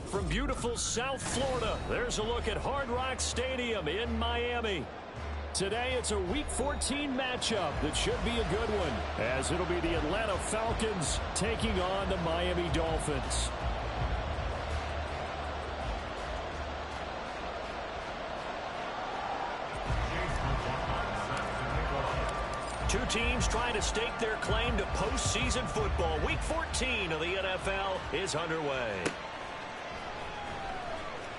From beautiful South Florida, there's a look at Hard Rock Stadium in Miami. Today, it's a Week 14 matchup that should be a good one, as it'll be the Atlanta Falcons taking on the Miami Dolphins. Two teams trying to stake their claim to postseason football. Week 14 of the NFL is underway.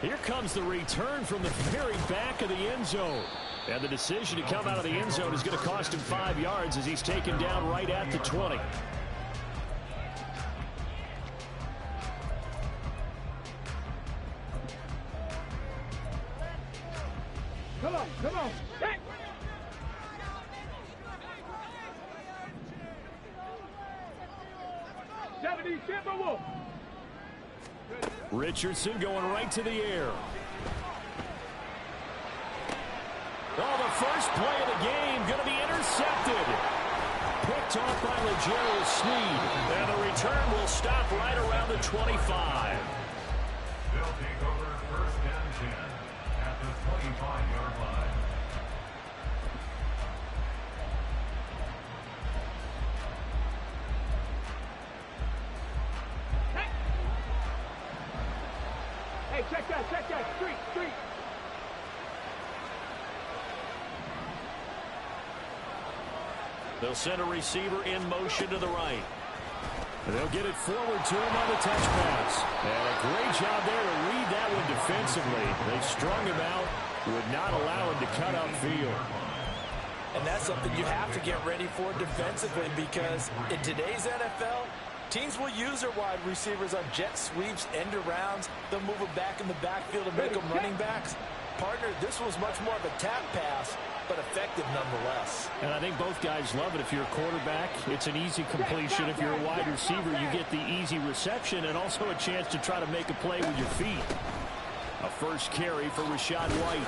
Here comes the return from the very back of the end zone. And the decision to come out of the end zone is going to cost him 5 yards as he's taken down right at the 20. Come on, come on. Hey. Richardson going right to the air. Oh, the first play of the game going to be intercepted. Picked off by Legero Sneed. And the return will stop right around the 25. They'll take over first and 10 at the 25-yard line. Check that, street. They'll send a receiver in motion to the right. They'll get it forward to him on the touch pass. And a great job there to read that one defensively. They strung him out, would not allow him to cut upfield. And that's something you have to get ready for defensively, because in today's NFL, teams will use their wide receivers on jet sweeps, end arounds. They'll move them back in the backfield and make them running backs. Partner, this was much more of a tap pass, but effective nonetheless. And I think both guys love it. If you're a quarterback, it's an easy completion. If you're a wide receiver, you get the easy reception and also a chance to try to make a play with your feet. A first carry for Rachaad White.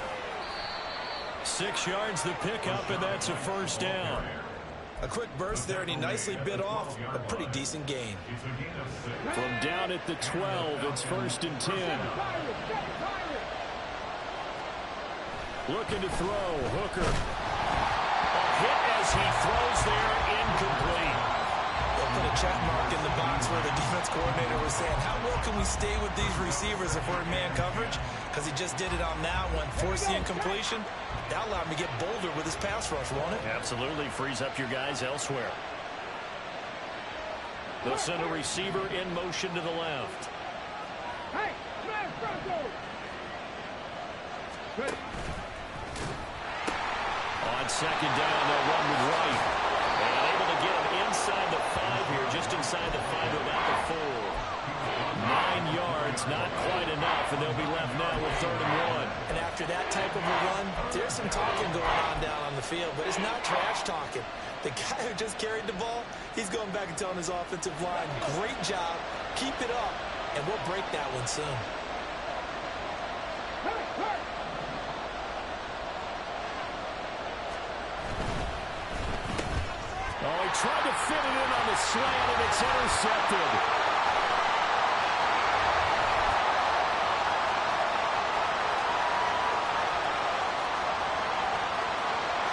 6 yards the pickup, and that's a first down. A quick burst there, and he nicely bit off a pretty decent gain. From down at the 12, it's first and 10. Looking to throw, Hooker. A hit as he throws there, incomplete. They'll put a check mark in the box where the defense coordinator was saying, how well can we stay with these receivers if we're in man coverage? Because he just did it on that one, forced the incompletion. That allowed him to get bolder with his pass rush, won't it? Absolutely. Frees up your guys elsewhere. They'll send a receiver in motion to the left. Hey, smash Bronco! Good. On second down, they'll run with Wright. And able to get him inside the here, just inside the 5 about the 4. 9 yards, not quite enough, and they'll be left now with 3rd and 1. And after that type of a run, there's some talking going on down on the field, but it's not trash talking. The guy who just carried the ball, he's going back and telling his offensive line, great job, keep it up, and we'll break that one soon. Oh, he tried to fit it in on the slant, and it's intercepted.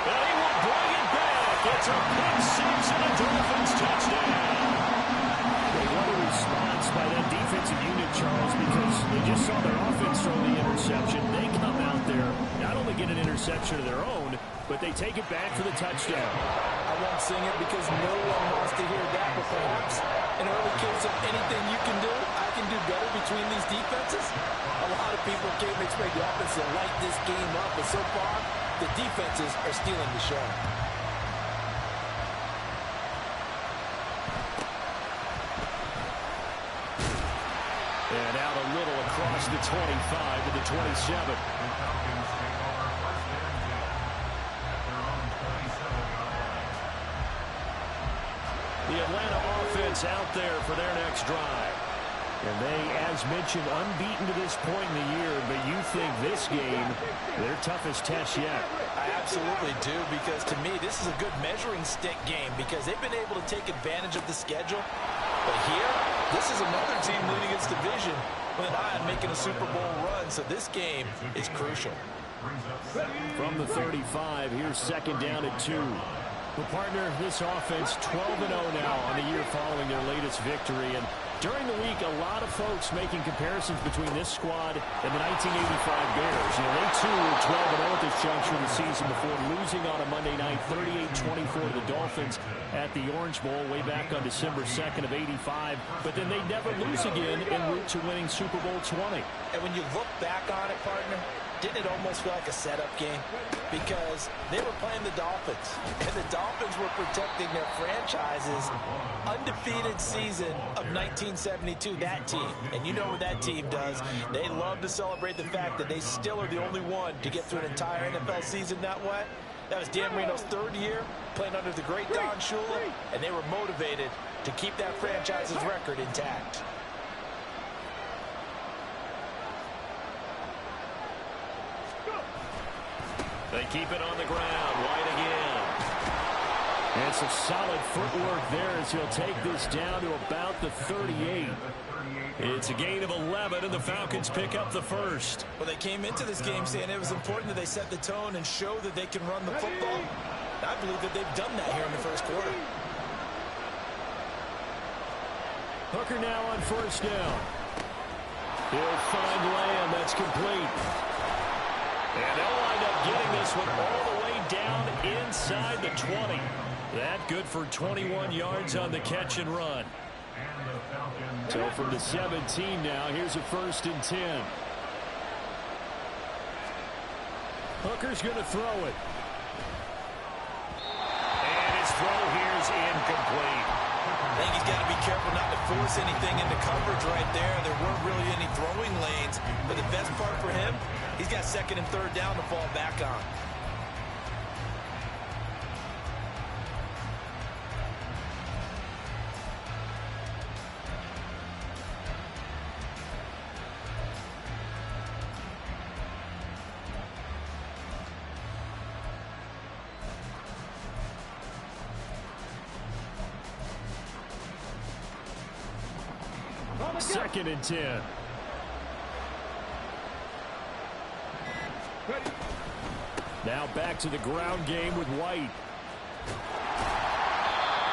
And he will bring it back. It's a pick six and a Dolphins touchdown. They want a response by that defensive unit, Charles, because they just saw their offense throw the interception. They come out there, not only get an interception of their own, but they take it back for the touchdown. I won't sing it because no one wants to hear that, but perhaps an early case of anything you can do, I can do better between these defenses. A lot of people can't expect the offense to light this game up, but so far, the defenses are stealing the show. And out a little across the 25 to the 27. The Atlanta offense out there for their next drive. And they, as mentioned, unbeaten to this point in the year, but you think this game, their toughest test yet. I absolutely do, because to me, this is a good measuring stick game because they've been able to take advantage of the schedule. But here, this is another team leading its division with an eye on making a Super Bowl run, so this game is crucial. From the 35, here's 2nd down at 2. Well, partner, this offense 12-0 now on the year following their latest victory. And during the week, a lot of folks making comparisons between this squad and the 1985 Bears. You know, they too were 12-0 at this juncture of the season before losing on a Monday night 38-24 to the Dolphins at the Orange Bowl way back on December 2nd of '85. But then they never lose again en route to winning Super Bowl 20. And when you look back on it, partner, didn't it almost feel like a setup game? Because they were playing the Dolphins, and the Dolphins were protecting their franchise's undefeated season of 1972, that team. And you know what that team does. They love to celebrate the fact that they still are the only one to get through an entire NFL season that way. That was Dan Marino's 3rd year, playing under the great Don Shula, and they were motivated to keep that franchise's record intact. They keep it on the ground. White again. And some solid footwork there as he'll take this down to about the 38. It's a gain of 11, and the Falcons pick up the first. Well, they came into this game saying it was important that they set the tone and show that they can run the football. I believe that they've done that here in the first quarter. Hooker now on 1st down. He'll find Lamb. That's complete. And they'll wind up getting this one all the way down inside the 20. That good for 21 yards on the catch and run. So from the 17 now, here's a 1st and 10. Hooker's going to throw it. And his throw here is incomplete. I think he's got to be careful not to force anything into coverage right there. There weren't really any throwing lanes. But the best part for him, he's got 2nd and 3rd down to fall back on. Second and 10. Now back to the ground game with White.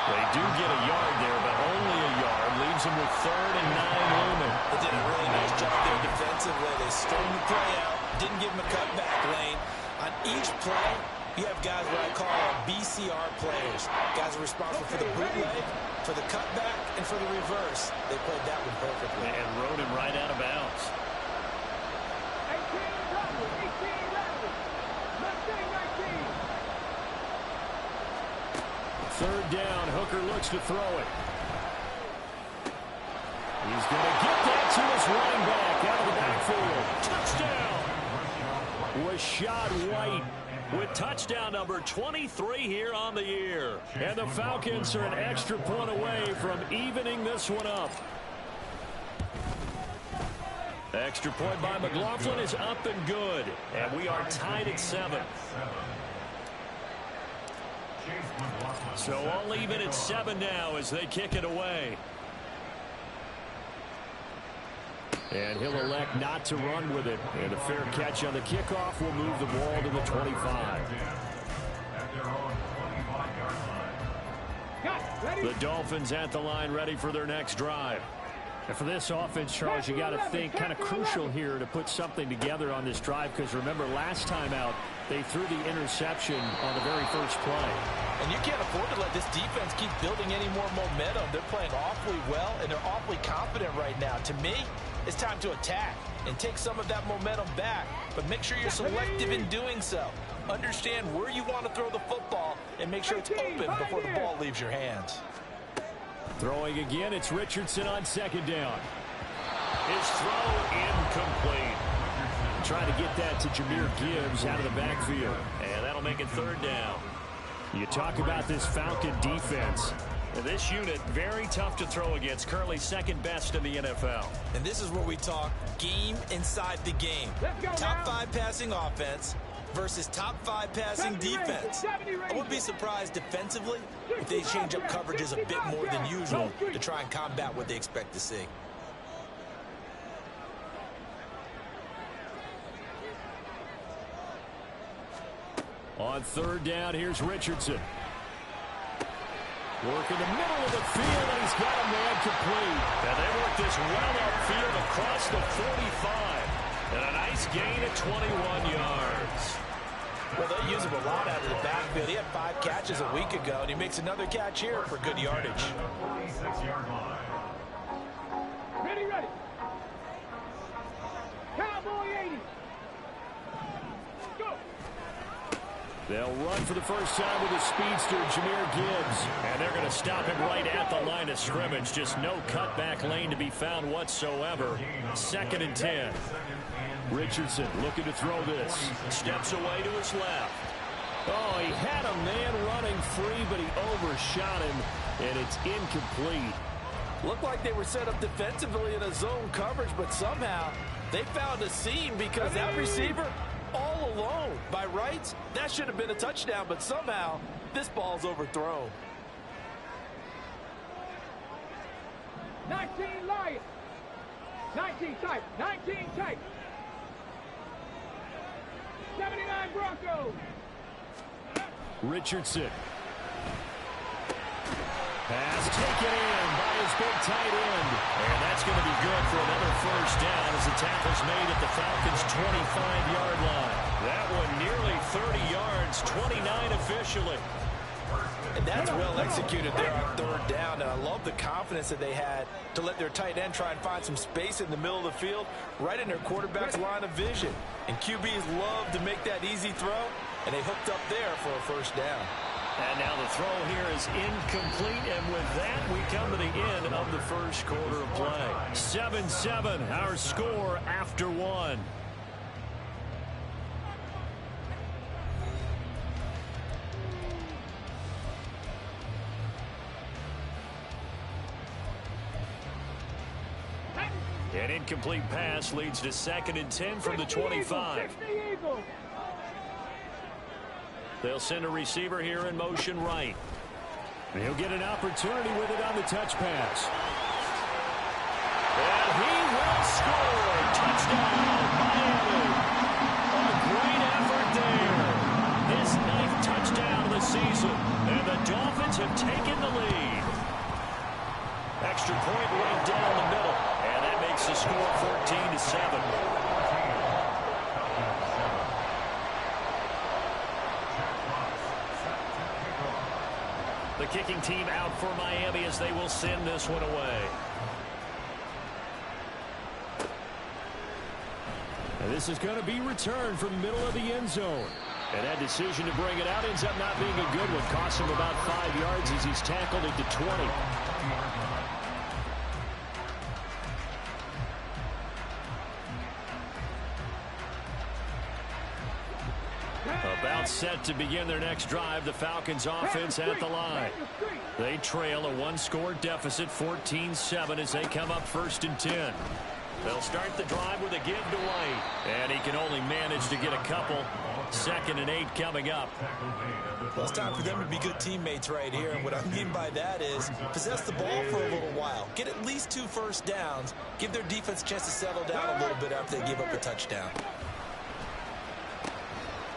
They do get a yard there, but only a yard. Leaves them with 3rd and 9 looming. They did a really nice job there defensively. They strung the play out, didn't give him a cutback lane. On each play, you have guys what I call BCR players. Guys are responsible for the bootleg, for the cutback, and for the reverse. They played that one perfectly. And rode him right out of bounds. 18-11. third down. Hooker looks to throw it. He's going to get that to his running back out of the backfield. Touchdown. Rashad White with touchdown number 23 here on the year. And the Falcons are an extra point away from evening this one up. Extra point by McLaughlin is up and good. And we are tied at 7. So all even at 7 now as they kick it away. And he'll elect not to run with it. And a fair catch on the kickoff will move the ball to the 25. The Dolphins at the line ready for their next drive. And for this offense, Charles, you got to think kind of crucial here to put something together on this drive, because remember last time out they threw the interception on the very first play. And you can't afford to let this defense keep building any more momentum. They're playing awfully well, and they're awfully confident right now. To me, it's time to attack and take some of that momentum back, but make sure you're selective in doing so. Understand where you want to throw the football and make sure it's open before the ball leaves your hands. Throwing again, it's Richardson on second down. His throw incomplete. Trying to get that to Jahmyr Gibbs out of the backfield. And that'll make it third down. You talk about this Falcon defense. This unit, very tough to throw against. Currently second best in the NFL. And this is where we talk game inside the game. Top 5 passing offense versus top 5 passing defense. I wouldn't be surprised defensively if they change up coverages a bit more than usual to try and combat what they expect to see. On third down, here's Richardson. Work in the middle of the field, and he's got a man complete. And they work this well upfield across the 45. And a nice gain at 21 yards. Well, they use him a lot out of the backfield. He had 5 catches a week ago, and he makes another catch here for good yardage. Ready. Cowboy 80. Go. They'll run for the first time with the speedster, Jahmyr Gibbs. And they're going to stop him right at the line of scrimmage. Just no cutback lane to be found whatsoever. 2nd and 10. Richardson looking to throw this. Steps away to his left. Oh, he had a man running free, but he overshot him, and it's incomplete. Looked like they were set up defensively in a zone coverage, but somehow they found a seam because that receiver all alone. By rights, that should have been a touchdown, but somehow this ball's overthrown. 19 Lions. 19 type. 19 type. 79 Broncos. Richardson. Pass taken in by his big tight end. And that's going to be good for another first down as the tackle's made at the Falcons' 25-yard line. That one nearly 30 yards, 29 officially. And that's well executed there on third down. And I love the confidence that they had to let their tight end try and find some space in the middle of the field, right in their quarterback's line of vision. And QBs love to make that easy throw, and they hooked up there for a first down. And now the throw here is incomplete, and with that, we come to the end of the first quarter of play. 7-7, our score after 1. An incomplete pass leads to 2nd and 10 from the 25. They'll send a receiver here in motion right. And he'll get an opportunity with it on the touch pass. And he will score. Touchdown, Miami. A great effort there. His 9th touchdown of the season. And the Dolphins have taken the lead. Extra point right down the middle. And that makes the score 14-7. The kicking team out for Miami as they will send this one away. And this is going to be returned from the middle of the end zone. And that decision to bring it out ends up not being a good one. Costs him about 5 yards as he's tackled at the 20. About set to begin their next drive. The Falcons offense at the line. They trail a one-score deficit, 14-7, as they come up 1st and 10. They'll start the drive with a give to White. And he can only manage to get a couple. 2nd and 8 coming up. Well, it's time for them to be good teammates right here. And what I mean by that is possess the ball for a little while. Get at least 2 first downs. Give their defense a chance to settle down a little bit after they give up a touchdown.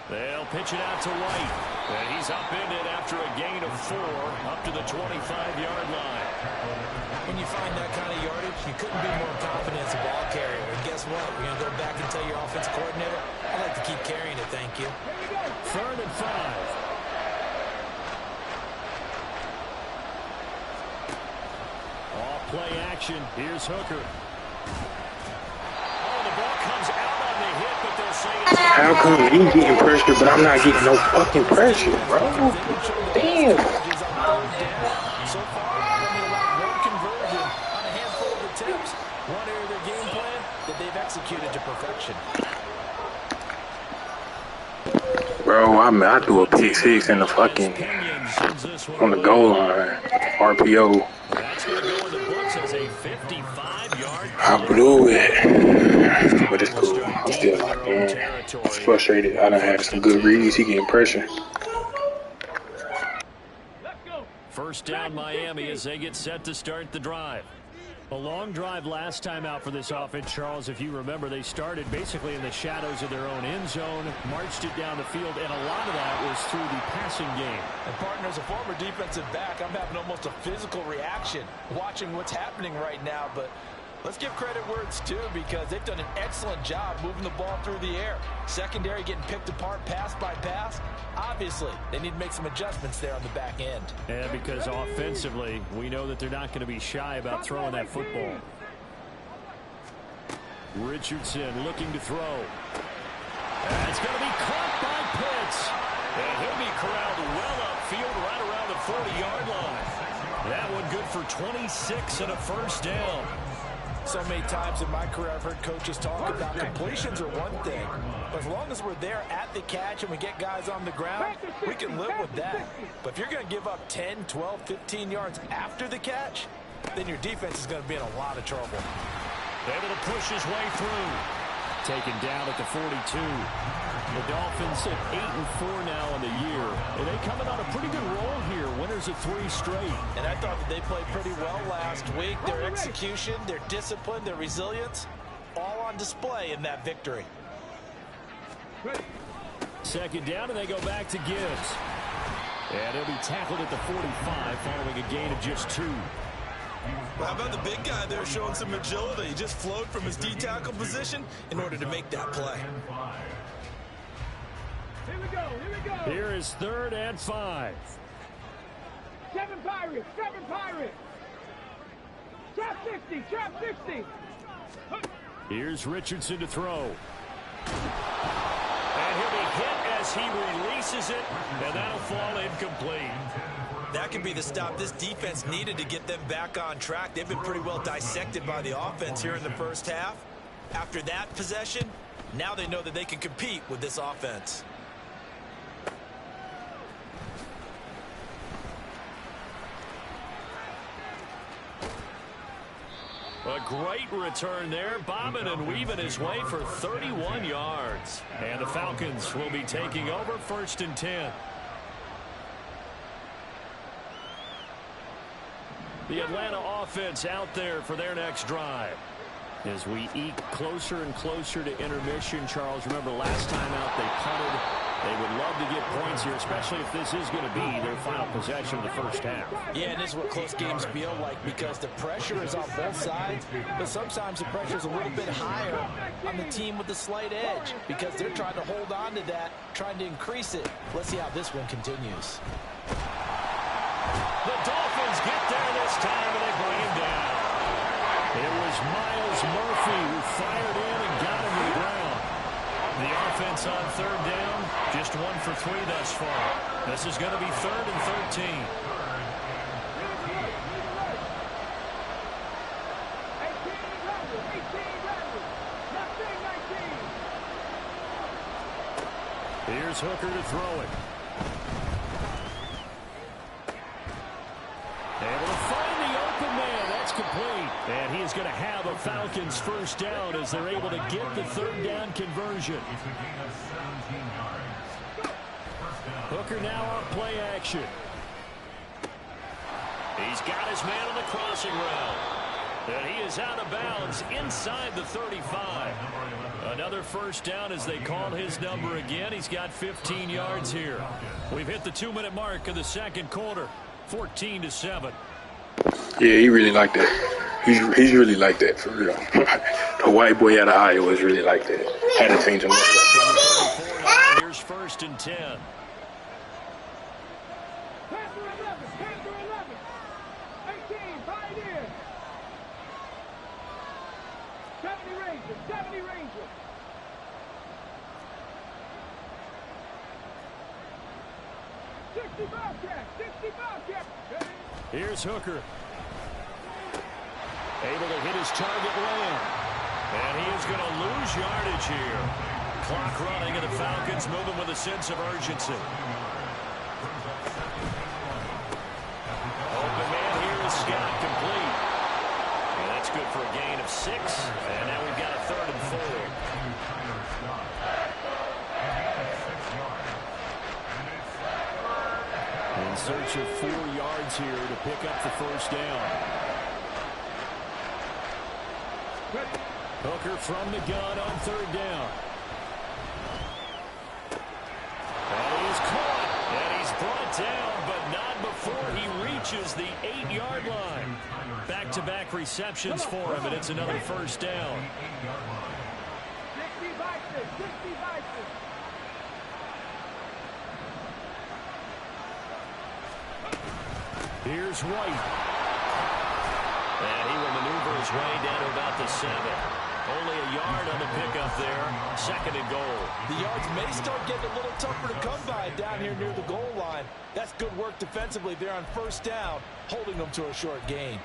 They'll pitch it out to White. And he's upended after a gain of 4 up to the 25-yard line. When you find that kind of yardage, you couldn't be more confident as a ball carrier. And guess what? You're going to go back and tell your offensive coordinator, I'd like to keep carrying it, thank you. 3rd and 5. All play action. Here's Hooker. Oh, the ball comes out on the hit, but they'll say it's... How come he getting pressure, but I'm not getting no fucking pressure, bro? Damn. So far, only allowed 1 conversion on a handful of attempts. One area of their game plan that they've executed to perfection. Bro, I threw a pick 6 in the fucking on the goal line. RPO. That's going to go in the books as a 55-yard. I blew it. But it's cool. I'm still locked in. I'm frustrated. I done had some good reads. He getting pressure. 1st down Miami as they get set to start the drive. A long drive last time out for this offense, Charles. If you remember, they started basically in the shadows of their own end zone, marched it down the field, and a lot of that was through the passing game. And partner, as a former defensive back, I'm having almost a physical reaction watching what's happening right now. But let's give credit where it's due, because they've done an excellent job moving the ball through the air. Secondary getting picked apart pass by pass. Obviously, they need to make some adjustments there on the back end. And because offensively, we know that they're not going to be shy about throwing that football. Richardson looking to throw. And it's going to be caught by Pitts. And he'll be corralled well upfield right around the 40-yard line. That one good for 26 and a 1st down. So many times in my career I've heard coaches talk about completions are one thing, but as long as we're there at the catch and we get guys on the ground, we can live with that. But if you're going to give up 10, 12, 15 yards after the catch, then your defense is going to be in a lot of trouble. Able to push his way through. Taken down at the 42. The Dolphins at 8-4 now in the year. And they coming on a pretty good roll here. Winners of 3 straight. And I thought that they played pretty well last week. Their execution, their discipline, their resilience, all on display in that victory. 2nd down, and they go back to Gibbs. And he'll be tackled at the 45 following a gain of just 2. Well, how about the big guy there showing some agility? He just flowed from his D-tackle position in order to make that play. Here we go. Here we go. Here is 3rd and 5. 7 Pirates. 7 Pirates. Trap 60. Trap 60. Here's Richardson to throw. And he'll be hit as he releases it, and that'll fall incomplete. That could be the stop this defense needed to get them back on track. They've been pretty well dissected by the offense here in the 1st half. After that possession, now they know that they can compete with this offense. A great return there, bobbing and weaving his way for 31 yards. And the Falcons will be taking over 1st and 10. The Atlanta offense out there for their next drive. As we eke closer and closer to intermission, Charles, remember last time out they punted. They would love to get points here, especially if this is going to be their final possession of the 1st half. Yeah, and this is what close games feel like, because the pressure is on both sides, but sometimes the pressure is a little bit higher on the team with the slight edge, because they're trying to hold on to that, trying to increase it. Let's see how this one continues. The Dolphins get there this time, and they bring him down. It was Miles Murphy who fired in and got him to the ground. The offense on third down, just 1 for 3 thus far. This is going to be 3rd and 13. Here's Hooker to throw it. Able to find the open man. That's complete. And he is going to have a Falcons first down as they're able to get the third down conversion. Hooker now on play action. He's got his man on the crossing route. And he is out of bounds inside the 35. Another first down as they call his number again. He's got 15 yards here. We've hit the 2-minute mark of the second quarter. 14-7. Yeah, he really like that. He's really like that, for real. The white boy out of Iowa is really like that. Had to change him up. Here's 1st and 10. Here's Hooker. Able to hit his target land. And he is going to lose yardage here. Clock running and the Falcons moving with a sense of urgency. Open man here is Scott, complete. And that's good for a gain of 6. And now we've got a 3rd and 4. In search of 4 yards here to pick up the first down. Hooker from the gun on 3rd down. And he's caught. And he's brought down, but not before he reaches the 8-yard line. Back-to-back receptions for him, and it's another first down. Here's White. And he will maneuver his way down to about the 7. Only a yard on the pickup there. 2nd and goal. The yards may start getting a little tougher to come by down here near the goal line. That's good work defensively there on first down, holding them to a short gain.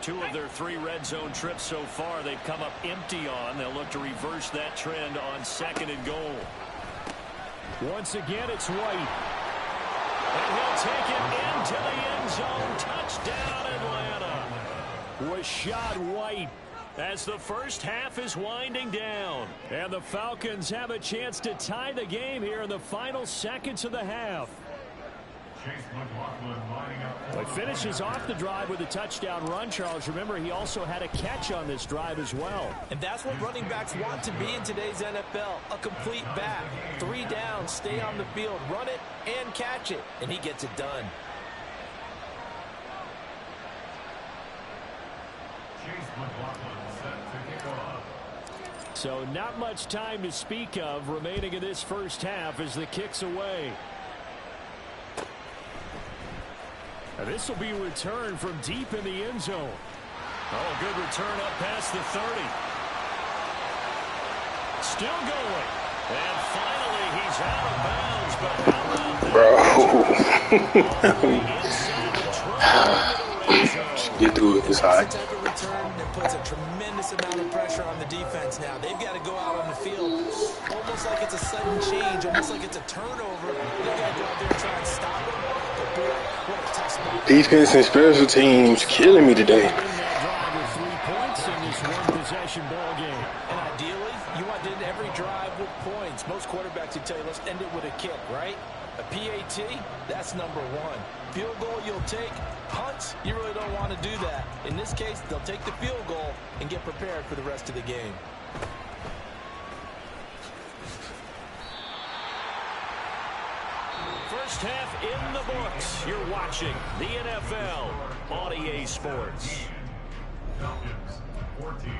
Two of their 3 red zone trips so far they've come up empty on. They'll look to reverse that trend on 2nd and goal. Once again, it's White. And he'll take it into the end zone. Touchdown, Atlanta. Rashad White as the first half is winding down. And the Falcons have a chance to tie the game here in the final seconds of the half. He finishes off the drive with a touchdown run, Charles. Remember, he also had a catch on this drive as well. And that's what running backs want to be in today's NFL, a complete back. 3 downs, stay on the field, run it, and catch it. And he gets it done. So not much time to speak of remaining in this first half as the kick's away. And this will be returned from deep in the end zone. Oh, good return up past the 30. Still going. And finally, he's out of bounds. But how about that? Get through it. It's high. It's a type of return that puts a tremendous amount of pressure on the defense now. They've got to go out on the field almost like it's a sudden change, almost like it's a turnover. They've got to go out there and try and stop it. But boy, what a tough spot. Defense and special teams killing me today. With 3 points in this one-possession ball game. And ideally, you want to end every drive with points. Most quarterbacks would tell you, let's end it with a kick, right? A PAT, that's number 1. Field goal you'll take. Punts, you really don't want to do that. In this case, they'll take the field goal and get prepared for the rest of the game. First half in the books. You're watching the NFL on EA Sports. Falcons, 14.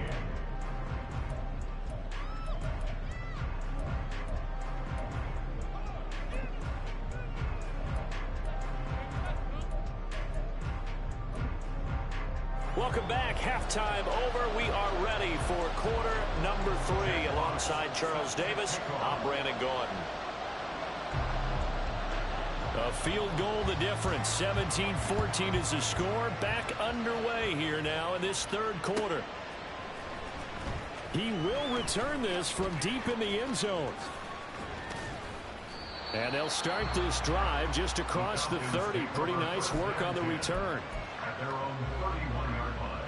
Welcome back. Halftime over. We are ready for quarter number 3. Alongside Charles Davis, I'm Brandon Gordon. A field goal the difference. 17-14 is the score. Back underway here now in this third quarter. He will return this from deep in the end zone. And they'll start this drive just across the 30. Pretty nice work on the return. At their own 31-yard line.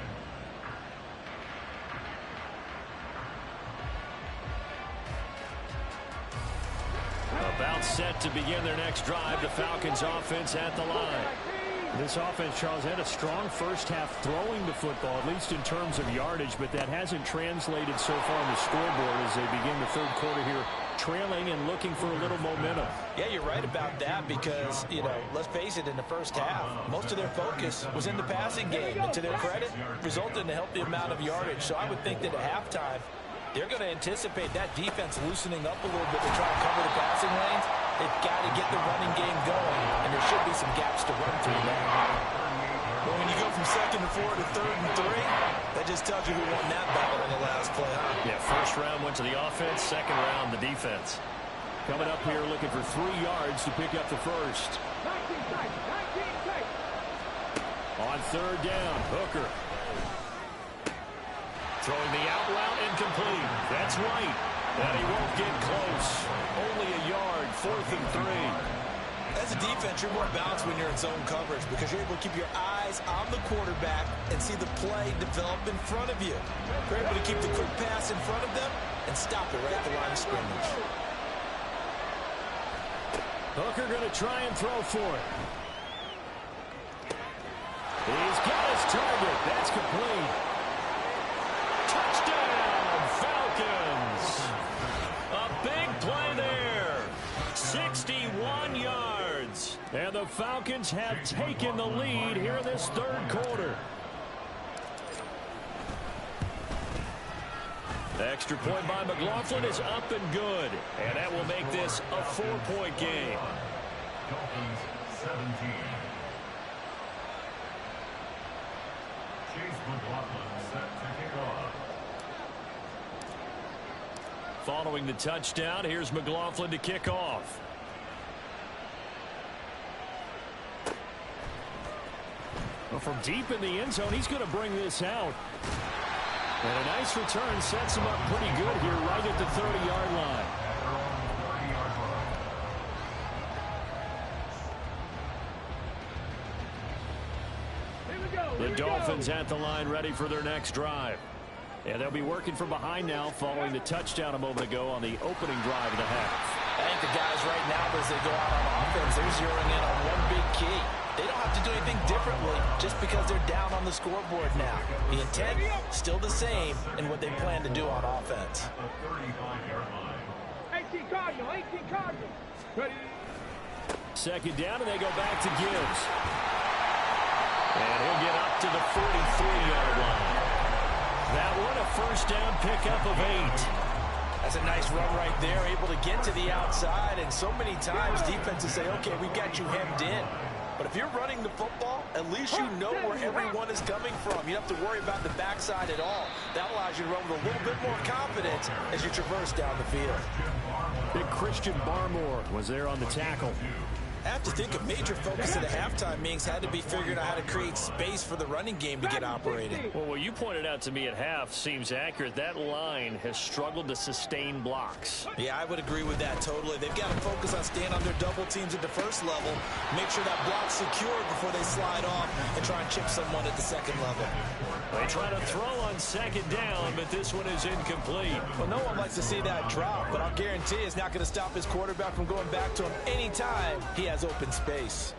About set to begin their next drive. The Falcons offense at the line. This offense, Charles, had a strong first half throwing the football, at least in terms of yardage, but that hasn't translated so far on the scoreboard as they begin the third quarter here, trailing and looking for a little momentum. Yeah, you're right about that because, let's face it, in the first half, most of their focus was in the passing game. And to their credit, resulted in a healthy amount of yardage. So I would think that at halftime, they're going to anticipate that defense loosening up a little bit to try and cover the passing lanes. They've got to get the running game going, and there should be some gaps to run through now. Well, when you go from 2nd and 4 to 3rd and 3, that just tells you who won that battle on the last play, huh? Yeah, first round went to the offense, second round the defense. Coming up here looking for 3 yards to pick up the first. 19 tight, 19 tight. On third down, Hooker. Throwing the out route incomplete. That's White. And he won't get close. Only a yard, 4th and 3. As a defense, you're more balanced when you're in zone coverage because you're able to keep your eyes on the quarterback and see the play develop in front of you. You're able to keep the quick pass in front of them and stop it right at the line of scrimmage. Hooker going to try and throw for it. He's got his target. That's complete. Touchdown, Falcons. A big play there. 61 yards. And the Falcons have taken the lead here in this third quarter. The extra point by McLaughlin is up and good. And that will make this a 4-point game. Dolphins 17. Chase McLaughlin set to kick off. Following the touchdown, here's McLaughlin to kick off. Well, from deep in the end zone, he's going to bring this out. And a nice return sets him up pretty good here right at the 30-yard line. The Dolphins at the line ready for their next drive. And they'll be working from behind now following the touchdown a moment ago on the opening drive of the half. I think the guys right now, as they go out on offense, they're zeroing in on one big key. They don't have to do anything differently just because they're down on the scoreboard now. The intent, still the same in what they plan to do on offense. 18 Cardinal, 18 Cardinal. Ready. Second down, and they go back to Gibbs. And he'll get up to the 43-yard line. That one a first down pickup of 8. That's a nice run right there, able to get to the outside. And so many times defenses say, okay, we've got you hemmed in. But if you're running the football, at least you know where everyone is coming from. You don't have to worry about the backside at all. That allows you to run with a little bit more confidence as you traverse down the field. Big Christian Barmore was there on the tackle. I have to think a major focus of the halftime meetings had to be figuring out how to create space for the running game to get operating. Well, what you pointed out to me at half seems accurate. That line has struggled to sustain blocks. Yeah, I would agree with that totally. They've got to focus on staying on their double teams at the first level, make sure that block's secured before they slide off and try and chip someone at the second level. They try to throw on second down, but this one is incomplete. Well, no one likes to see that drop, but I'll guarantee it's not going to stop his quarterback from going back to him anytime he has open space.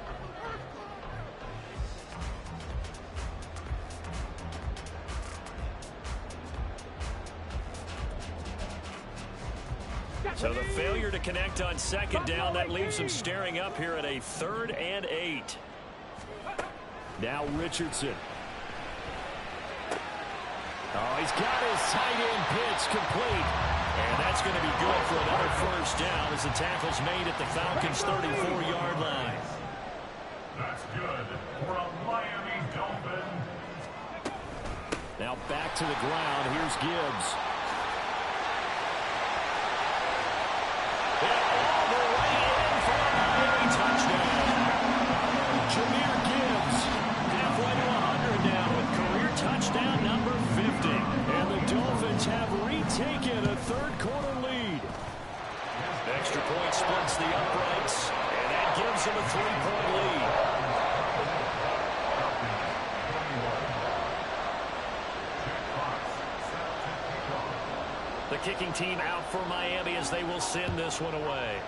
So the failure to connect on second down, that leaves them staring up here at a 3rd and 8. Now Richardson. Oh, he's got his tight end pitch complete. And that's going to be good for another first down as the tackle's made at the Falcons' 34-yard line. That's good for a Miami Dolphin. Now back to the ground. Here's Gibbs. And all the way in for a Miami touchdown. Jahmyr Gibbs halfway to 100 now with career touchdown number 50. And the Dolphins have retaken a third-quarter lead. Extra point splits the uprights, and that gives them a 3-point lead. The kicking team out for Miami as they will send this one away.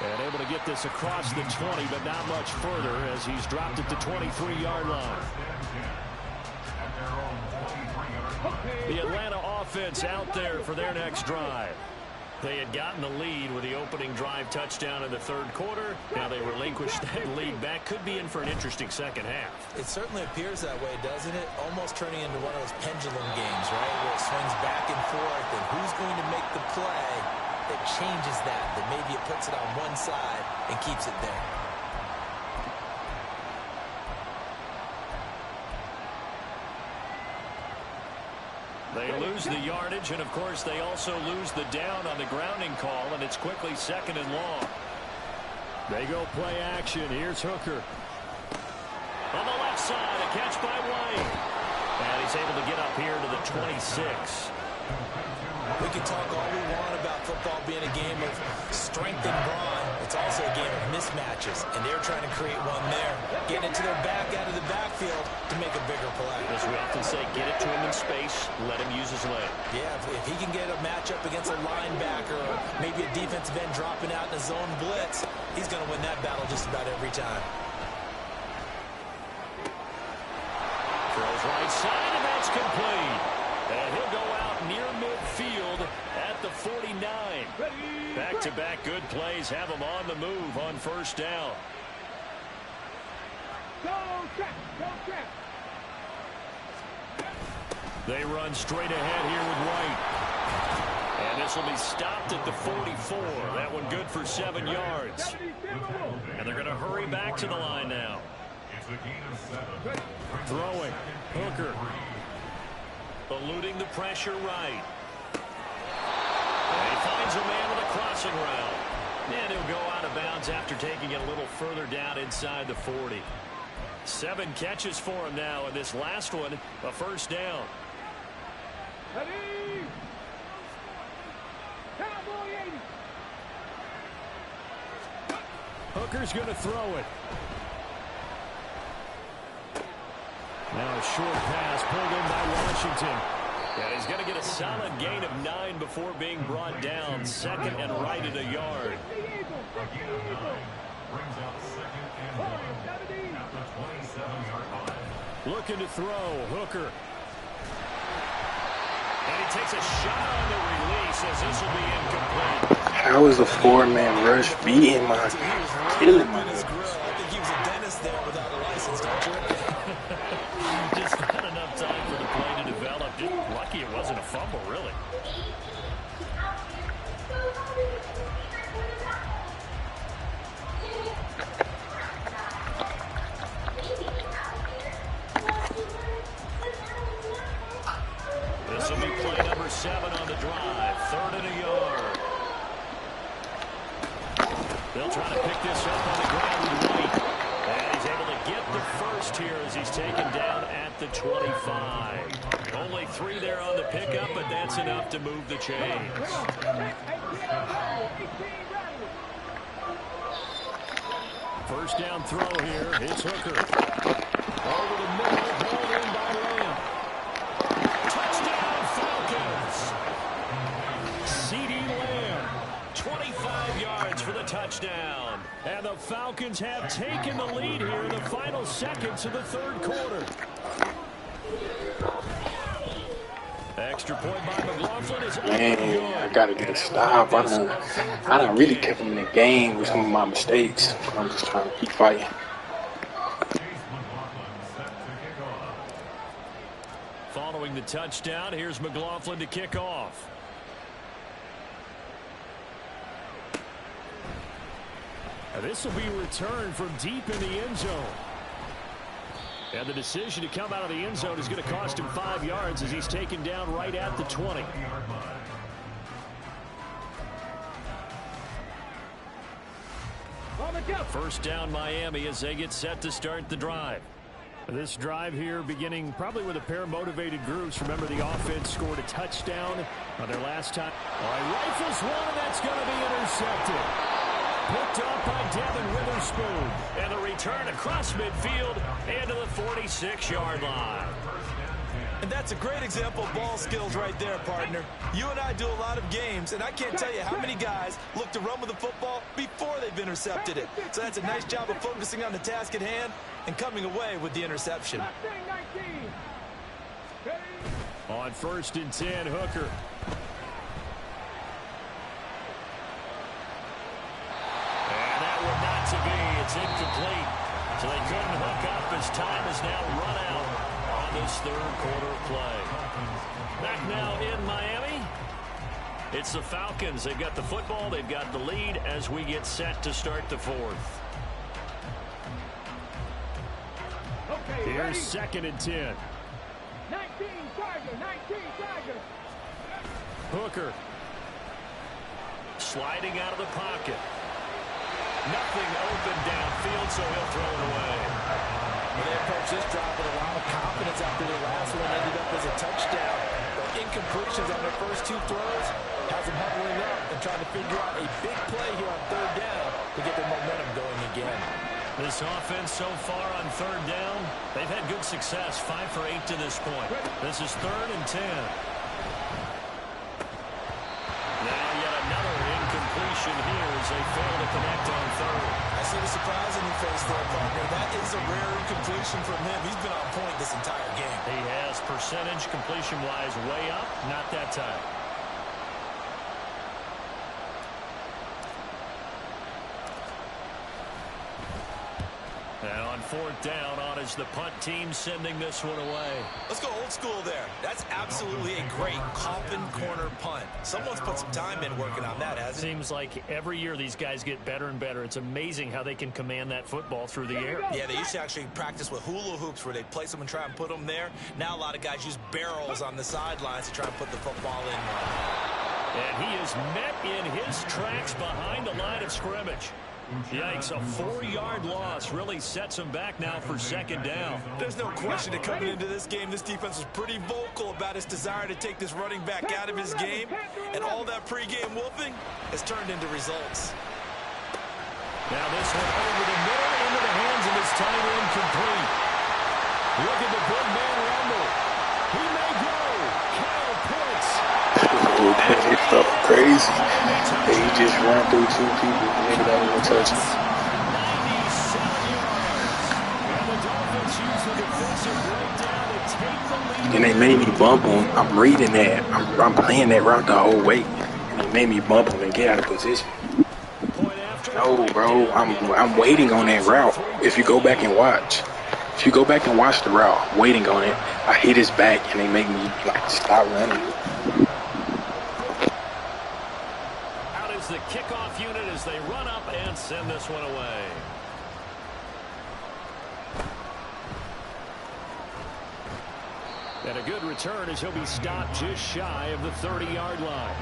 And able to get this across the 20, but not much further as he's dropped it to 23-yard line. The Atlanta offense out there for their next drive. They had gotten the lead with the opening drive touchdown in the third quarter. Now they relinquished that lead back. Could be in for an interesting second half. It certainly appears that way, doesn't it? Almost turning into one of those pendulum games, right? Where it swings back and forth, and who's going to make the play that changes that maybe it puts it on one side and keeps it there. They lose the yardage, and, of course, they also lose the down on the grounding call, and it's quickly second and long. They go play action. Here's Hooker. On the left side, a catch by White. And he's able to get up here to the 26. We can talk all we want about football being a game of strength and brawn. It's also a game of mismatches, and they're trying to create one there. Getting it to their back out of the backfield to make a bigger play. As we often say, get it to him in space, let him use his leg. Yeah, if he can get a matchup against a linebacker or maybe a defensive end dropping out in a zone blitz, he's going to win that battle just about every time. Throws right side, and that's complete. And he'll go out near midfield at the 49. Back-to-back good plays have him on the move on first down. Go check, go check. They run straight ahead here with White. And this will be stopped at the 44. That one good for 7 yards. And they're going to hurry back to the line now. Throwing. Hooker. Eluding the pressure right. And he finds a man with a crossing route. And he'll go out of bounds after taking it a little further down inside the 40. 7 catches for him now, and this last one, a first down. Ready? Cowboy 80. Hooker's going to throw it. Now a short pass pulled in by Washington. And he's going to get a solid gain of 9 before being brought down. Second and right at a yard. Looking to throw. Hooker. And he takes a shot on the release as this will be incomplete. How is a 4-man rush beating my killing me? I think he was a dentist there without a license, don't you? Just not enough time for the play to develop. Just lucky it wasn't a fumble, really. This will be play number 7 on the drive. 3rd and a yard. They'll try to pick this up on the ground with White. And he's able to get the first here as he's taken down at the 25. Only 3 there on the pickup, but that's enough to move the chains. First down throw here. It's Hooker. Over the middle, pulled in by Lamb. Touchdown Falcons. CeeDee Lamb, 25 yards for the touchdown. And the Falcons have taken the lead here in the final seconds of the third quarter. Extra point by McLaughlin is Man, I gotta get a stop. I done really kept him in the game with some of my mistakes. I'm just trying to keep fighting. Following the touchdown, here's McLaughlin to kick off. And this will be returned from deep in the end zone. And the decision to come out of the end zone is going to cost him 5 yards as he's taken down right at the 20. First down Miami as they get set to start the drive. This drive here beginning probably with a pair of motivated groups. Remember, the offense scored a touchdown on their last time. All right, rifles one, and that's going to be intercepted. Picked up by Devin Witherspoon. And the return across midfield and to the 46-yard line. And that's a great example of ball skills right there, partner. You and I do a lot of games, and I can't tell you how many guys look to run with the football before they've intercepted it. So that's a nice job of focusing on the task at hand and coming away with the interception. On 1st and 10, Hooker. And that one not to be. It's incomplete. So they couldn't hook up as time is now run out on this third quarter play. Back now in Miami. It's the Falcons. They've got the football. They've got the lead as we get set to start the fourth. Here's 2nd and 10. 19 Tiger, 19 Tiger. Hooker. Sliding out of the pocket. Nothing open downfield, so he'll throw it away. Well, they approached this drive with a lot of confidence after their last one ended up as a touchdown. But incompletions on their first 2 throws has them huddling up and trying to figure out a big play here on 3rd down to get their momentum going again. This offense so far on 3rd down, they've had good success, 5 for 8 to this point. This is 3rd and 10. Now yet another incompletion here as they fail to connect on 3rd. I see the surprise in your face there, partner. That is a rare incompletion from him. He's been on point this entire game. He has percentage completion-wise way up, not that time. And on 4th down, on is the punt team sending this one away. Let's go old school there. That's absolutely a great coffin corner punt. Someone's put some time in working on that, hasn't it? Seems like every year these guys get better and better. It's amazing how they can command that football through the air. Yeah, they used to actually practice with hula hoops where they'd place them and try and put them there. Now a lot of guys use barrels on the sidelines to try and put the football in. And he is met in his tracks behind the line of scrimmage. Yikes, a 4-yard loss really sets him back now for 2nd down. There's no question that coming into this game, this defense was pretty vocal about its desire to take this running back out of his game. And all that pregame wolfing has turned into results. Now this one over the middle into the hands of his tight end complete. Look at the big man rumble. He may go. Kyle Pitts. Oh, that felt crazy. He just ran through 2 people. Maybe that was a touch. 97 yards. And the Dolphins use the defensive breakdown to take the lead. And they made me bump him. I'm reading that. I'm playing that route the whole way. And they made me bump him and get out of position. No, bro. I'm waiting on that route. If you go back and watch. If you go back and watch the route, waiting on it, I hit his back and they make me like stop running. The kickoff unit as they run up and send this one away. And a good return as he'll be stopped just shy of the 30-yard line.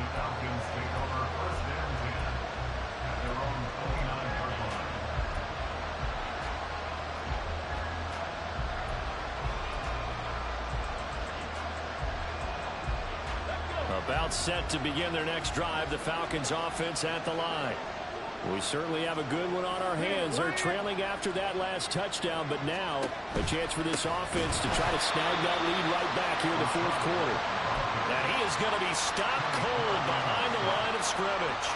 About set to begin their next drive, the Falcons offense at the line. We certainly have a good one on our hands. They're trailing after that last touchdown, but now a chance for this offense to try to snag that lead right back here in the 4th quarter. And he is going to be stopped cold behind the line of scrimmage.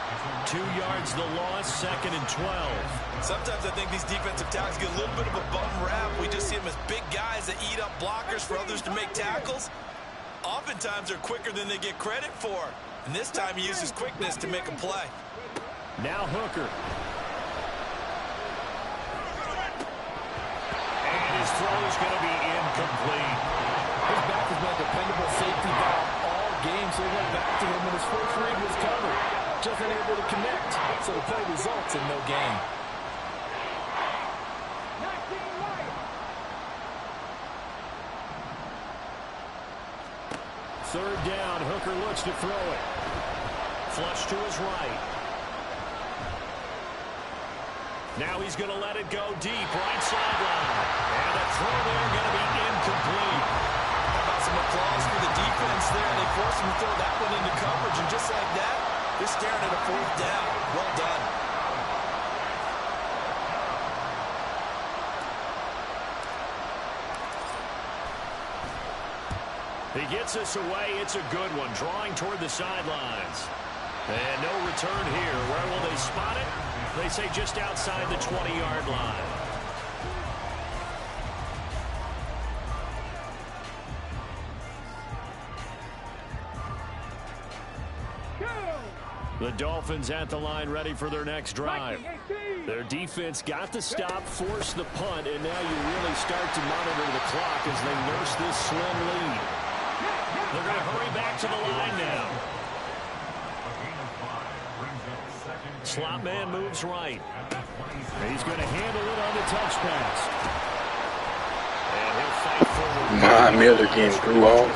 2 yards the loss, 2nd and 12. Sometimes I think these defensive tackles get a little bit of a bum rap. We just see them as big guys that eat up blockers for others to make tackles. Oftentimes they're quicker than they get credit for. And this time he uses quickness to make a play. Now Hooker. And his throw is going to be incomplete. His back has been a dependable safety valve all game, so he went back to him when his first read was covered. Just unable to connect, so the play results in no gain. third down. Hooker looks to throw it. Flush to his right. Now he's going to let it go deep, right sideline. And the throw there going to be incomplete. How about some applause for the defense there? They forced him to throw that one into coverage, and just like that, they're staring at a fourth down. Well done. He gets us away. It's a good one, drawing toward the sidelines. And no return here. Where will they spot it? They say just outside the 20-yard line. The Dolphins at the line, ready for their next drive. Their defense got the stop, forced the punt, and now you really start to monitor the clock as they nurse this slim lead. They're going to hurry back to the line now. Slot man moves right. He's going to handle it on the touch pass. And he'll fight forward. Von Miller getting threw off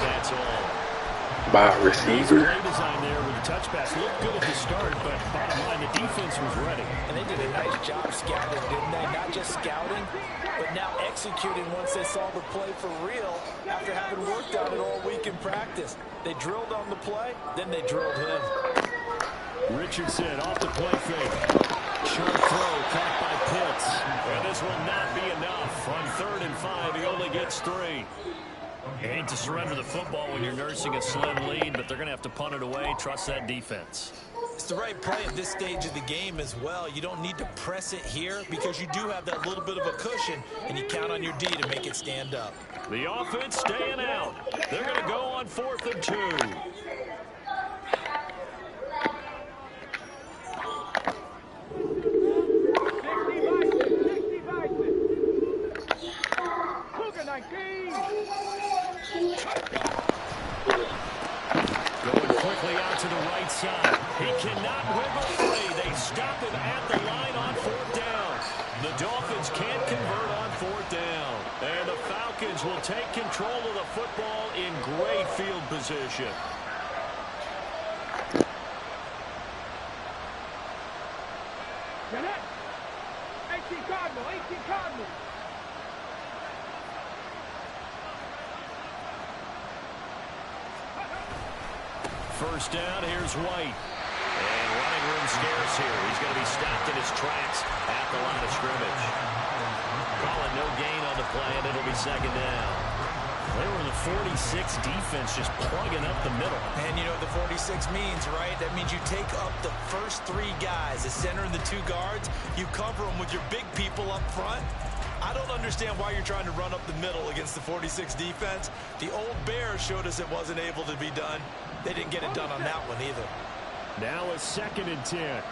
by a receiver. Play design there with the touch pass. Looked good at the start, but bottom line, the defense was ready. And they did a nice job scouting, didn't they? Not just scouting, but now executing once they saw the play for real after having worked on it all week in practice. They drilled on the play, then they drilled him. Richardson off the play fake. Short throw caught by Pitts. And this will not be enough. On 3rd and 5, he only gets 3. You hate to surrender the football when you're nursing a slim lead, but they're going to have to punt it away. Trust that defense. It's the right play at this stage of the game as well. You don't need to press it here because you do have that little bit of a cushion, and you count on your D to make it stand up. The offense staying out. They're going to go on 4th and 2. Going quickly out to the right side. He cannot wiggle free. They stop him at the line on 4th down. The Dolphins can't convert on 4th down. And the Falcons will take control of the football in great field position. Get it! 18 Cardinal, 18 Cardinal. First down, here's White. And running room scarce here. He's going to be stopped in his tracks at the line of scrimmage. Call it no gain on the play, and it'll be 2nd down. They were the 46 defense just plugging up the middle. And you know what the 46 means, right? That means you take up the first 3 guys, the center and the 2 guards. You cover them with your big people up front. I don't understand why you're trying to run up the middle against the 46 defense. The old Bears showed us it wasn't able to be done. They didn't get it done on that one either. Now a 2nd and 10.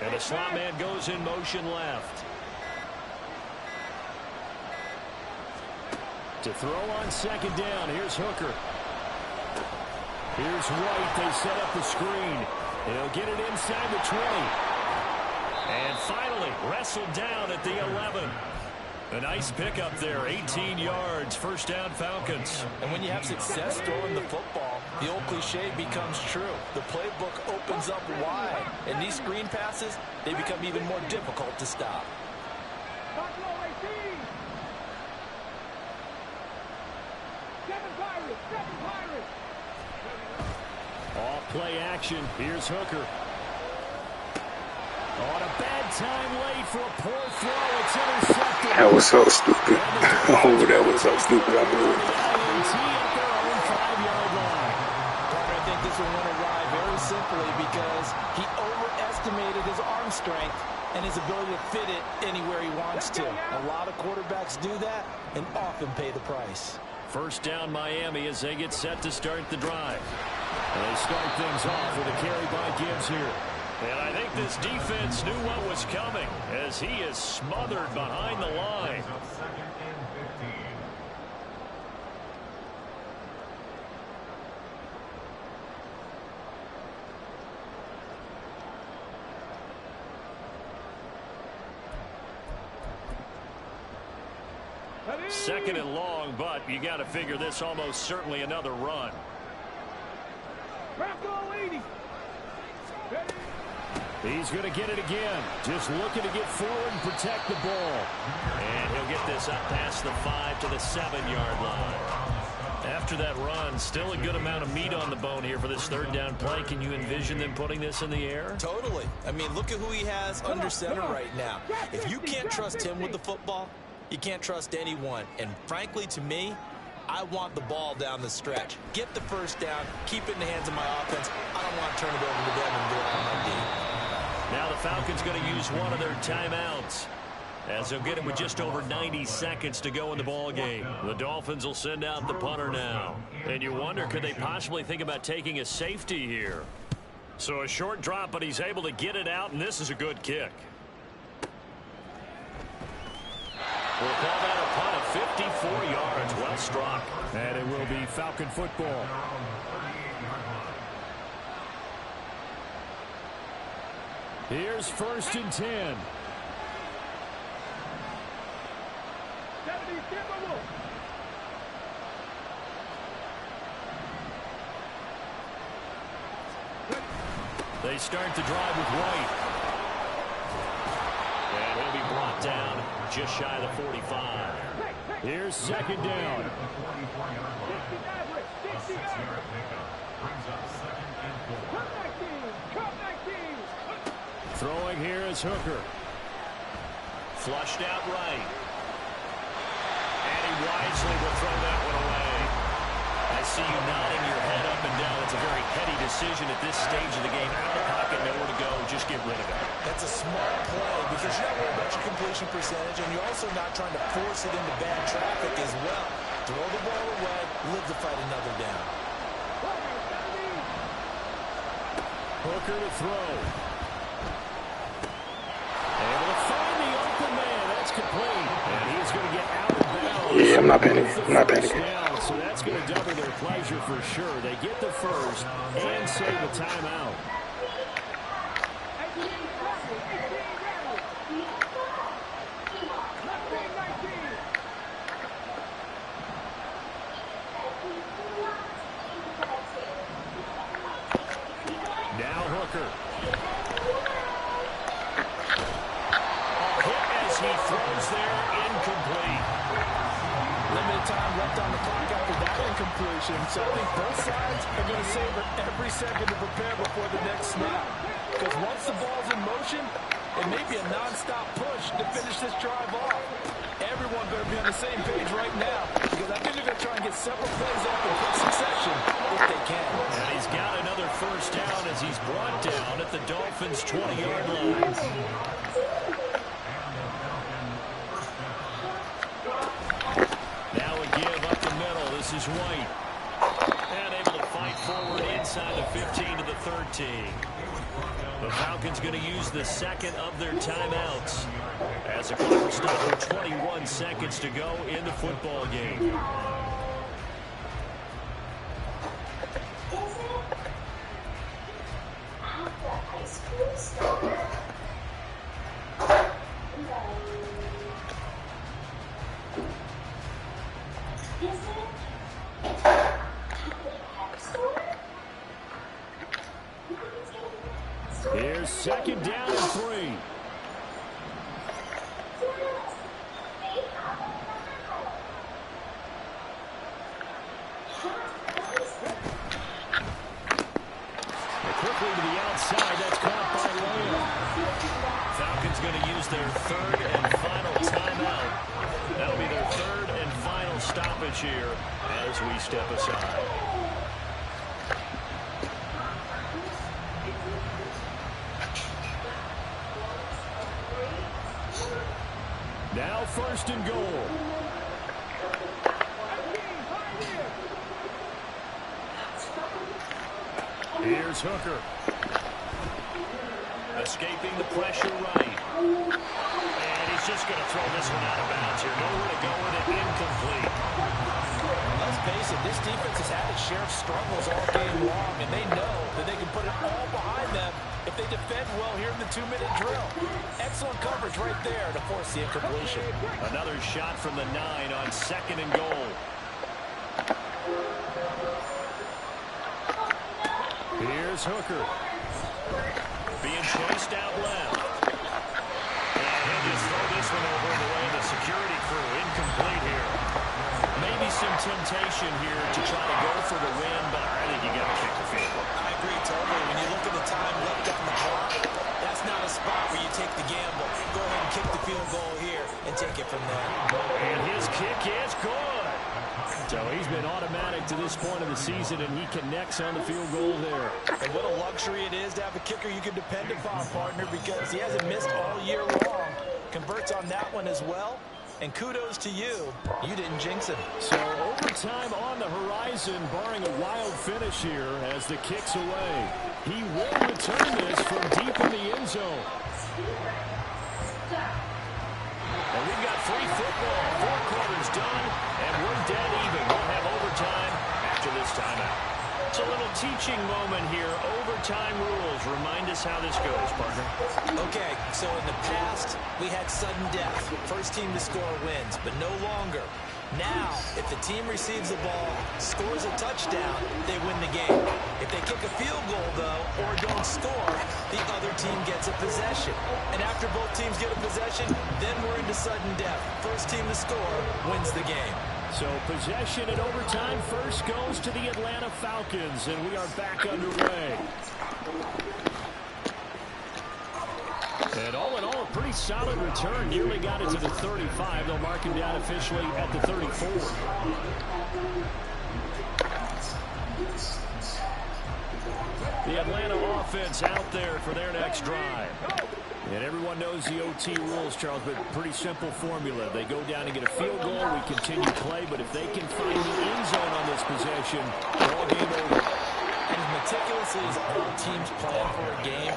And the slot man goes in motion left. To throw on 2nd down, here's Hooker. Here's White. They set up the screen. He'll get it inside the 20. And finally, wrestled down at the 11. A nice pickup there, 18 yards, 1st down Falcons. And when you have success throwing the football, the old cliche becomes true. The playbook opens up wide, and these screen passes, they become even more difficult to stop. Buffalo 18. 7 Pirates, 7 Pirates. Off play action, here's Hooker. On a bad time late for a poor throw. It's intercepted. That was so stupid. Oh, that was so stupid. I blew it. I think this will win a ride very simply because he overestimated his arm strength and his ability to fit it anywhere he wants to. A lot of quarterbacks do that and often pay the price. First down Miami as they get set to start the drive. And they start things off with a carry by Gibbs here. And I think this defense knew what was coming as he is smothered behind the line. Second and long, but you got to figure this almost certainly another run. He's going to get it again. Just looking to get forward and protect the ball. And he'll get this up past the 5 to the 7-yard line. After that run, still a good amount of meat on the bone here for this third down play. Can you envision them putting this in the air? Totally. I mean, look at who he has under center right now. If you can't trust him with the football, you can't trust anyone. And frankly, to me, I want the ball down the stretch. Get the first down, keep it in the hands of my offense. I don't want to turn it over to them and go out on my D. Now the Falcons going to use one of their timeouts, as they'll get it with just over 90 seconds to go in the ball game. The Dolphins will send out the punter now. And you wonder, could they possibly think about taking a safety here? So a short drop, but he's able to get it out, and this is a good kick. We'll call that a punt of 54 yards. Well struck. And it will be Falcon football. Here's 1st and 10. They start the drive with White. And he'll be brought down just shy of the 45. Here's 2nd down. Throwing here is Hooker. Flushed out right. And he wisely will throw that one away. I see you nodding your head up and down. It's a very heady decision at this stage of the game. Out of the pocket, nowhere to go. Just get rid of it. That's a smart play because you're not worried about your completion percentage, and you're also not trying to force it into bad traffic as well. Throw the ball away, live to fight another down. Hooker to throw. Able to find the open man. That's complete. And he's going to get out of bounds. Yeah, I'm not panicking. I'm not panicking. So that's going to double their pleasure for sure. They get the first and save a timeout. Now Hooker. A hit as he throws there, incomplete. Limited time left on the clock after that incompletion, so I think both sides are going to savor every second to prepare before the next snap. Because once the ball's in motion, it may be a non-stop push to finish this drive off. Everyone better be on the same page right now, because I think they're going to try and get several plays off in quick succession if they can. And he's got another first down as he's brought down at the Dolphins' 20-yard line. Now a give up the middle. This is White. And able to fight forward inside the 15 to the 13. The Falcons going to use the second of their timeouts as the clock will stop with 21 seconds to go in the football game. Here's 2nd down and 3. Quickly to the outside. That's caught by Lamb. Falcons going to use their 3rd and final timeout. That'll be their 3rd and final stoppage here as we step aside. Now 1st and goal. Here's Hooker. Escaping the pressure right. And he's just going to throw this one out of bounds here. Nowhere to go with it. Incomplete. let's face it, this defense has had its share of struggles all game long, and they know that they can put it all behind them if they defend well here in the 2-minute drill. Excellent coverage right there to force the incompletion. Another shot from the 9 on 2nd and goal. Here's Hooker. Being chased out left. And he'll just throw this one over the way of the security crew. Incomplete here. Maybe some temptation here to try to go for the win, but I think you got to kick the field goal. I agree totally. When you look at the time left on the clock, that's not a spot where you take the gamble. Go ahead and kick the field goal here and take it from there. And his kick is good. So he's been automatic to this point of the season, and he connects on the field goal there. And what a luxury it is to have a kicker you can depend upon, partner, because he hasn't missed all year long. Converts on that one as well. And kudos to you. You didn't jinx him. So overtime on the horizon, barring a wild finish here as the kick's away. He will return this from deep in the end zone. And we've got free football. 4 quarters done, and we're dead even. We'll have overtime after this timeout. It's a little teaching moment here. Overtime rules. Remind us how this goes, partner. Okay, so in the past, we had sudden death. First team to score wins, but no longer. Now, if the team receives the ball, scores a touchdown, they win the game. If they kick a field goal, though, or don't score, the other team gets a possession. And after both teams get a possession, then we're into sudden death. First team to score wins the game. So possession in overtime first goes to the Atlanta Falcons, and we are back underway. And all in all, a pretty solid return. Nearly got it to the 35. They'll mark him down officially at the 34. The Atlanta offense out there for their next drive. And everyone knows the OT rules, Charles, but pretty simple formula. They go down and get a field goal, we continue play, but if they can find the end zone on this possession, all game over. And as meticulously as all teams plan for a game,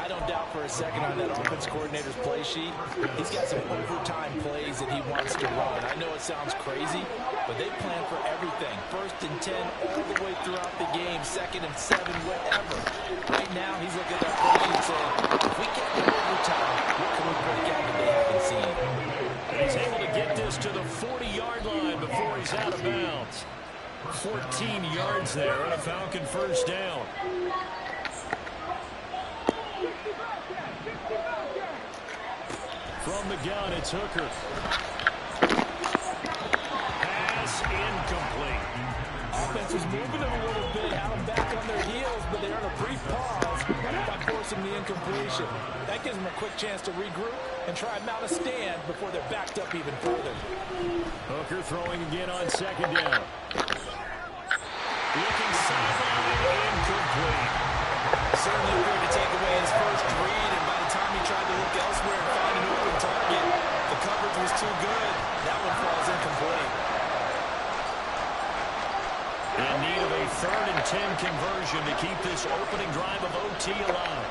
I don't doubt for a second on that offense coordinator's play sheet, he's got some overtime plays that he wants to run. I know it sounds crazy, but they plan for everything. 1st and 10 all the way throughout the game, 2nd and 7, whatever. Right now, he's looking at that play sheet saying, if we get to overtime, what can we break out that they haven't seen? And he's able to get this to the 40-yard line before he's out of bounds. 14 yards there on a Falcon first down. From the gun, it's Hooker. Pass incomplete. Offense was moving them a little bit, had them back on their heels, but they're on a brief pause by forcing the incompletion. That gives them a quick chance to regroup and try and mount a stand before they're backed up even further. Hooker throwing again on 2nd down. Looking sideline, incomplete. Certainly appeared to take away his first read, and by the time he tried to look elsewhere and find an open target, the coverage was too good. That one falls incomplete. In need of a 3rd and 10 conversion to keep this opening drive of OT alive.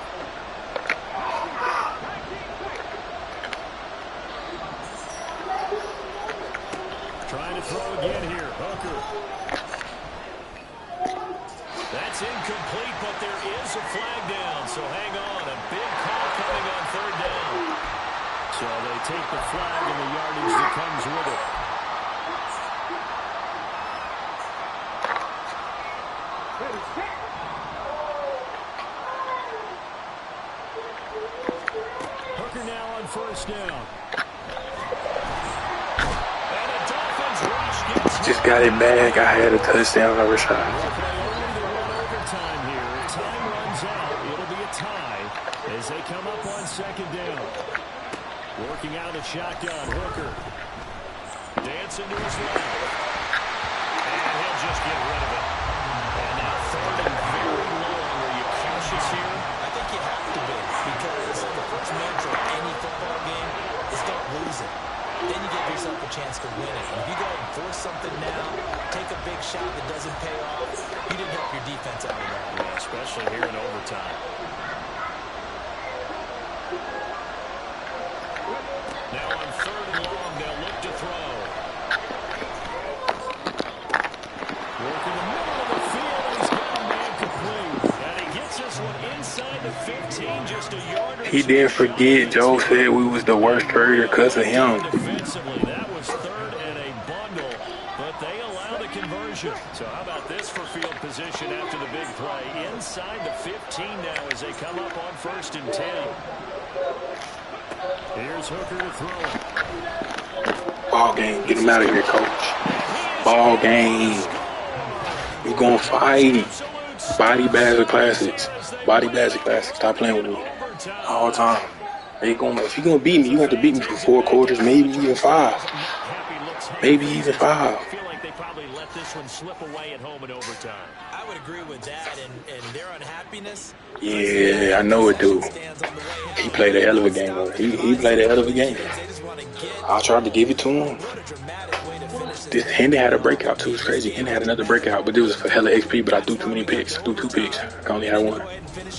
Trying to throw again here. Hooker. That's incomplete, but there is a flag down, so hang on. A big call coming on 3rd down. So they take the flag and the yardage that comes with it. Hooker now on 1st down. And the Dolphins rush gets Just got it back. I had a touchdown over shot. Overtime here. Time runs out. It'll be a tie as they come up on 2nd down. Working out of the shotgun. Hooker. Dancing to his left. And he'll just get rid of it. And now 3rd and very long. Are you cautious here? I think you have to be, because the first mantra of any football game is don't lose it. Then you give yourself a chance to win it. And if you go and force something now, take a big shot that doesn't pay off, you didn't help your defense out of that. Yeah, especially here in overtime. Now on 3rd and long, they'll look to throw. He didn't forget. Joe said we was the worst period because of him. Defensively, that was third and a bundle, but they allow the conversion. So how about this for field position after the big play? Inside the 15 now as they come up on 1st and 10. Here's Hooker to throw it. Ball game. Get him out of here, coach. Ball game. We gonna fight. Body bags or classics. Body bags or classics. Stop playing with me. All the time. If you're gonna beat me, you have to beat me for 4 quarters, maybe even 5. Maybe even 5. I feel like they probably let this one slip away at home in overtime. I would agree with that, and their unhappiness. Yeah, I know it, dude. He played a hell of a game. He played a hell of a game. I tried to give it to him. This Henry had a breakout too. It's crazy. Henry had another breakout, but it was for hella XP. But I threw too many picks. I threw 2 picks. I only had 1. The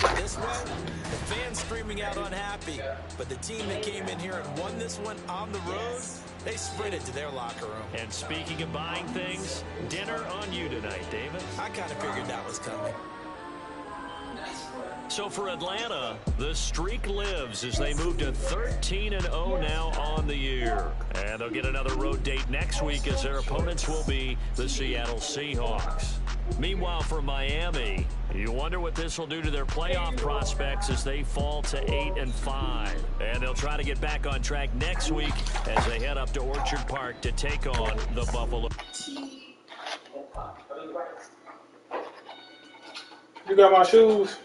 fans screaming out unhappy, but the team that came in here and won this one on the road, they sprinted to their locker room. And speaking of buying things, dinner on you tonight, David. I kind of figured that was coming. So for Atlanta, the streak lives as they move to 13-0 now on the year. And they'll get another road date next week as their opponents will be the Seattle Seahawks. Meanwhile, for Miami, you wonder what this will do to their playoff prospects as they fall to 8-5. And they'll try to get back on track next week as they head up to Orchard Park to take on the Buffalo. You got my shoes?